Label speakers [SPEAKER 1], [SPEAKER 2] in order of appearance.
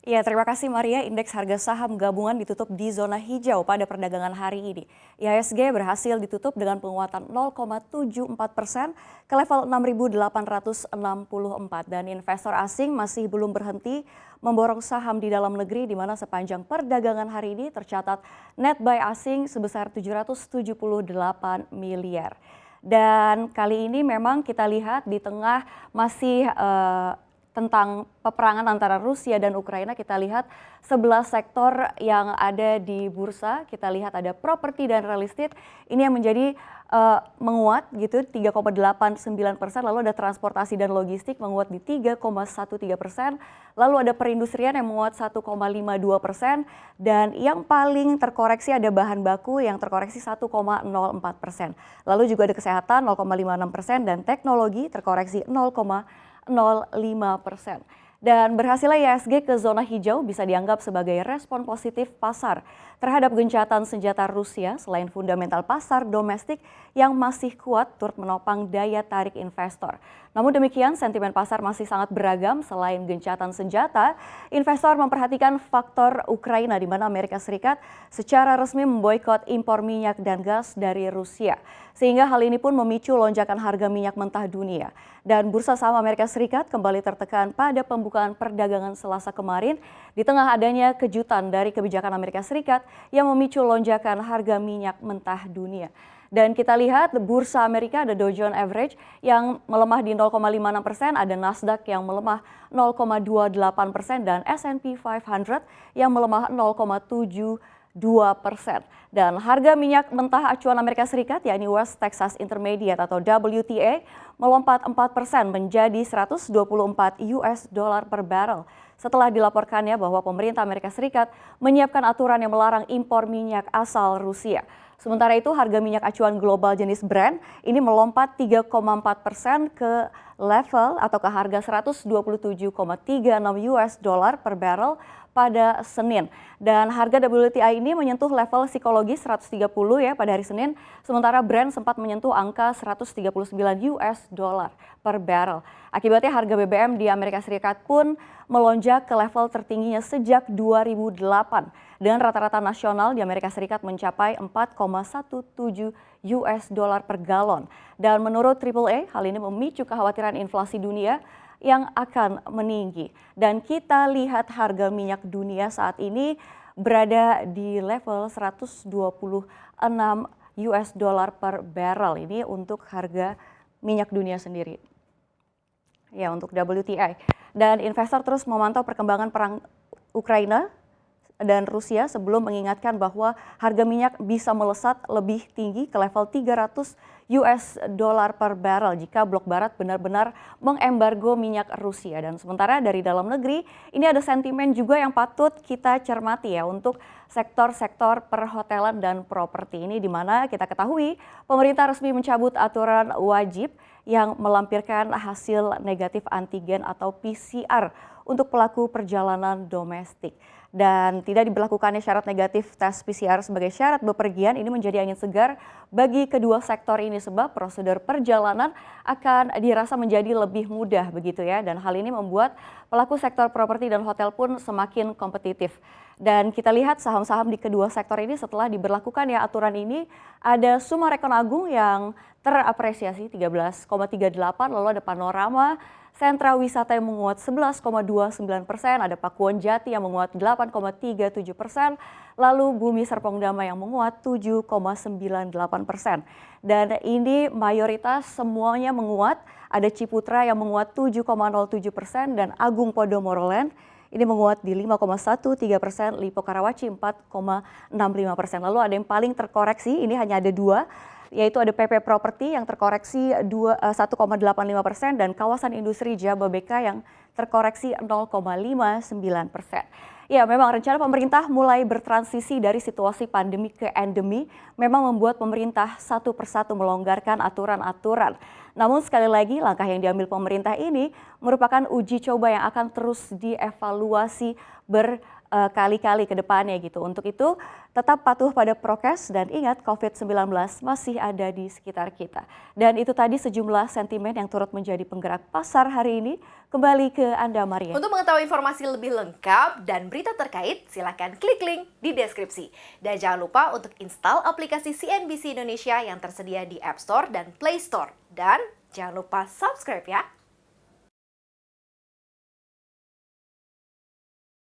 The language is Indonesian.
[SPEAKER 1] Ya, terima kasih Maria. Indeks harga saham gabungan ditutup di zona hijau pada perdagangan hari ini. IHSG berhasil ditutup dengan penguatan 0,74% ke level 6.864 dan investor asing masih belum berhenti memborong saham di dalam negeri di mana sepanjang perdagangan hari ini tercatat net buy asing sebesar 778 miliar. Dan kali ini memang kita lihat di tengah masih tentang peperangan antara Rusia dan Ukraina, kita lihat 11 sektor yang ada di bursa. Kita lihat ada properti dan real estate, ini yang menjadi menguat gitu 3,89%, lalu ada transportasi dan logistik menguat di 3,13%, lalu ada perindustrian yang menguat 1,52%, dan yang paling terkoreksi ada bahan baku yang terkoreksi 1,04%. Lalu juga ada kesehatan 0,56% dan teknologi terkoreksi 0,05%. Dan berhasilnya IHSG ke zona hijau bisa dianggap sebagai respon positif pasar terhadap gencatan senjata Rusia selain fundamental pasar domestik yang masih kuat turut menopang daya tarik investor. Namun demikian sentimen pasar masih sangat beragam. Selain gencatan senjata, investor memperhatikan faktor Ukraina di mana Amerika Serikat secara resmi memboikot impor minyak dan gas dari Rusia. Sehingga hal ini pun memicu lonjakan harga minyak mentah dunia. Dan bursa saham Amerika Serikat kembali tertekan pada pembukaan perdagangan Selasa kemarin di tengah adanya kejutan dari kebijakan Amerika Serikat yang memicu lonjakan harga minyak mentah dunia. Dan kita lihat bursa Amerika ada Dow Jones Average yang melemah di 0,56%, ada Nasdaq yang melemah 0,28% dan S&P 500 yang melemah 0,72%. Dan harga minyak mentah acuan Amerika Serikat yakni West Texas Intermediate atau WTI melompat 4% menjadi 124 US dollar per barrel setelah dilaporkannya bahwa pemerintah Amerika Serikat menyiapkan aturan yang melarang impor minyak asal Rusia. Sementara itu harga minyak acuan global jenis Brent ini melompat 3,4% ke level atau ke harga 127,36 US dollar per barrel pada Senin. Dan harga WTI ini menyentuh level psikologis 130 ya pada hari Senin, sementara Brent sempat menyentuh angka 139 US dollar per barrel. Akibatnya harga BBM di Amerika Serikat pun melonjak ke level tertingginya sejak 2008 dengan rata-rata nasional di Amerika Serikat mencapai 4,17 US dollar per galon. Dan menurut AAA, hal ini memicu kekhawatiran inflasi dunia yang akan meninggi. Dan kita lihat harga minyak dunia saat ini berada di level 126 US dollar per barrel. Ini untuk harga minyak dunia sendiri. Ya, untuk WTI. Dan investor terus memantau perkembangan perang Ukraina dan Rusia sebelum mengingatkan bahwa harga minyak bisa melesat lebih tinggi ke level 300 US dollar per barrel jika blok barat benar-benar mengembargo minyak Rusia. Dan sementara dari dalam negeri, ini ada sentimen juga yang patut kita cermati ya untuk sektor-sektor perhotelan dan properti ini, di mana kita ketahui pemerintah resmi mencabut aturan wajib yang melampirkan hasil negatif antigen atau PCR untuk pelaku perjalanan domestik. Dan tidak diberlakukannya syarat negatif tes PCR sebagai syarat bepergian ini menjadi angin segar bagi kedua sektor ini sebab prosedur perjalanan akan dirasa menjadi lebih mudah begitu ya. Dan hal ini membuat pelaku sektor properti dan hotel pun semakin kompetitif. Dan kita lihat saham-saham di kedua sektor ini setelah diberlakukan ya aturan ini, ada Summarecon Agung yang terapresiasi 13,38, lalu ada Panorama Sentra Wisata yang menguat 11,29%, ada Pakuwon Jati yang menguat 8,37%, lalu Bumi Serpong Damai yang menguat 7,98%. Dan ini mayoritas semuanya menguat, ada Ciputra yang menguat 7,07% dan Agung Podomoro Land ini menguat di 5,13%, Lipo Karawaci 4,65%. Lalu ada yang paling terkoreksi, ini hanya ada dua, yaitu ada PP Property yang terkoreksi 1,85% dan kawasan industri Jababeka yang terkoreksi 0,59%. Ya, memang rencana pemerintah mulai bertransisi dari situasi pandemi ke endemi memang membuat pemerintah satu persatu melonggarkan aturan-aturan. Namun sekali lagi langkah yang diambil pemerintah ini merupakan uji coba yang akan terus dievaluasi berkali-kali ke depannya gitu. Untuk itu tetap patuh pada prokes dan ingat COVID-19 masih ada di sekitar kita. Dan itu tadi sejumlah sentimen yang turut menjadi penggerak pasar hari ini. Kembali ke Anda Maria.
[SPEAKER 2] Untuk mengetahui informasi lebih lengkap dan berita terkait, silakan klik link di deskripsi. Dan jangan lupa untuk install aplikasi CNBC Indonesia yang tersedia di App Store dan Play Store. Dan jangan lupa subscribe ya.